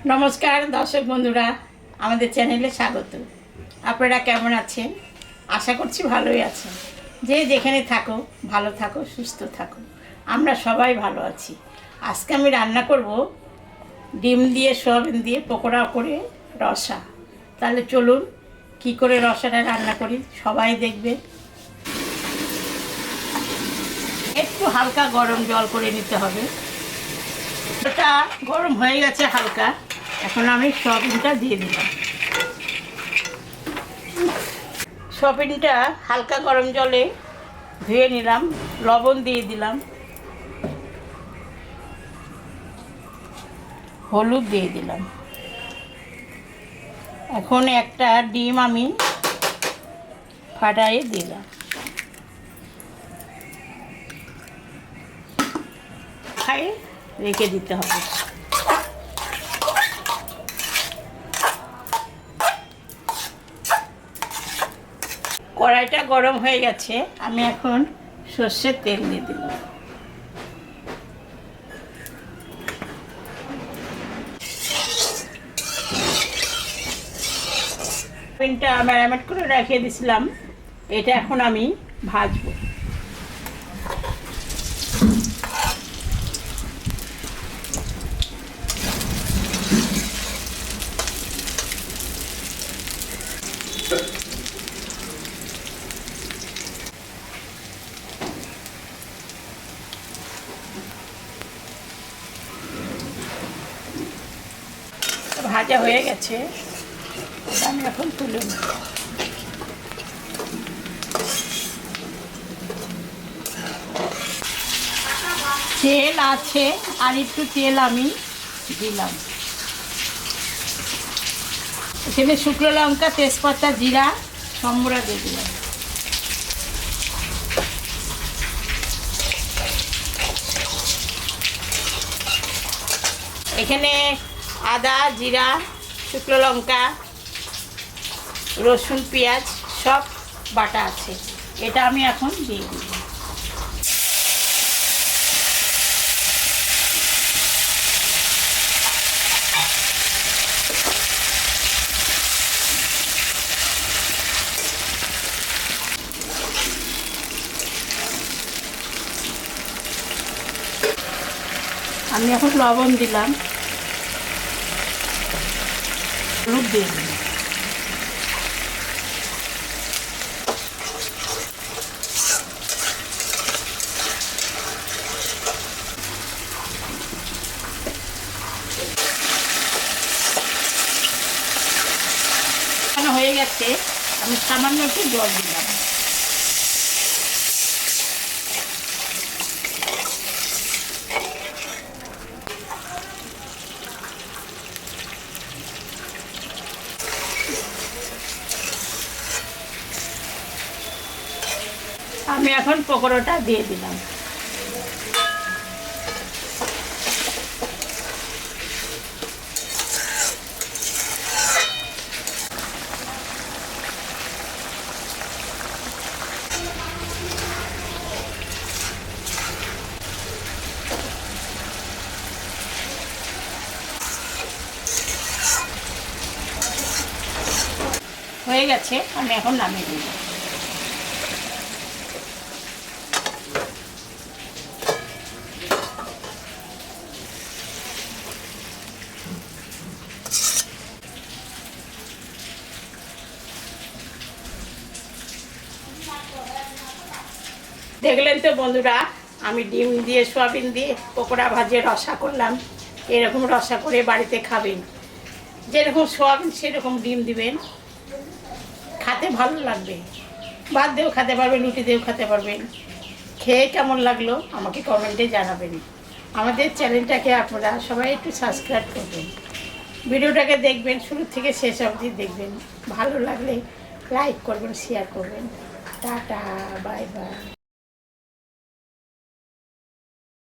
নমস্কার দর্শক বন্ধুরা, আমাদের চ্যানেলে স্বাগত। আপনারা কেমন আছেন? আশা করছি ভালোই আছেন। যে যেখানে থাকো ভালো থাকো, সুস্থ থাকো। আমরা সবাই ভালো আছি। আজকে আমি রান্না করব ডিম দিয়ে সয়াবিন দিয়ে পকোড়া করে রসা। তাহলে চলুন কি করে রসাটা রান্না করি, সবাই দেখবে। একটু হালকা গরম জল করে নিতে হবে। এটা গরম হয়ে গেছে হালকা। এখন আমি সয়াবিনটা দিয়ে দিলাম। সয়াবিনটা হালকা গরম জলে ধুয়ে নিলাম, লবণ দিয়ে দিলাম, হলুদ দিয়ে দিলাম। এখন একটা ডিম আমি ফাটাইয়ে দিলাম। খাই রেখে দিতে হবে। কড়াইটা গরম হয়ে গেছে, আমি এখন সর্ষের তেল দিয়ে দিলাম। সয়াবিনটা ম্যারিনেট করে রেখে দিয়েছিলাম, এটা এখন আমি ভাজবো। ভাজা হয়ে গেছে, আমি এখন তুলে নেব। তেল আছে, আর একটু তেল আমি দিলাম। এখানে শুকনো লঙ্কা, তেজপাতা, জিরা, সম্বরা দিয়ে দিলাম। এখানে আদা, জিরা, শুকনো লঙ্কা, রসুন, পেঁয়াজ সব বাটা আছে। এটা আমি এখন দিয়ে দিব। আমি এখন লবণ দিলাম, হলুদ দিয়ে দিলাম। হয়ে গেছে, আমি সামান্য একটু জল দিলাম। আমি এখন পকোড়াটা দিয়ে দিলাম। হয়ে গেছে, আমি এখন নামিয়ে দিই। দেখলেন তো বন্ধুরা, আমি ডিম দিয়ে সয়াবিন দিয়ে পকোড়া ভাজিয়ে রসা করলাম। এরকম রসা করে বাড়িতে খাবেন। যেরকম সয়াবিন সেরকম ডিম দিবেন, খেতে ভালো লাগবে। ভাত দিয়েও খেতে পারবেন, রুটি দিয়েও খেতে পারবেন। খেয়ে কেমন লাগলো আমাকে কমেন্টে জানাবেন। আমাদের চ্যানেলটাকে আপনারা সবাই একটু সাবস্ক্রাইব করবেন, ভিডিওটাকে দেখবেন, শুরু থেকে শেষ অবধি দেখবেন। ভালো লাগলে লাইক করবেন, শেয়ার করবেন। Tata, bye bye.